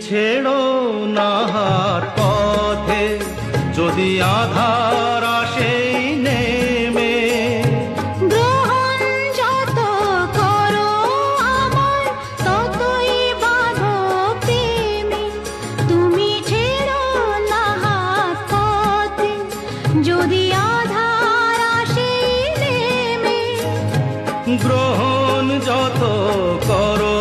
ছেড়ো না হাত পথে, যদি আধার আসে নেমে। গ্রহণ যত করো আমার, ততই বাঁধো প্রেমে। তুমি ছেড়ো না হাত পথে, যদি আধার আসে নেমে। গ্রহণ যত করো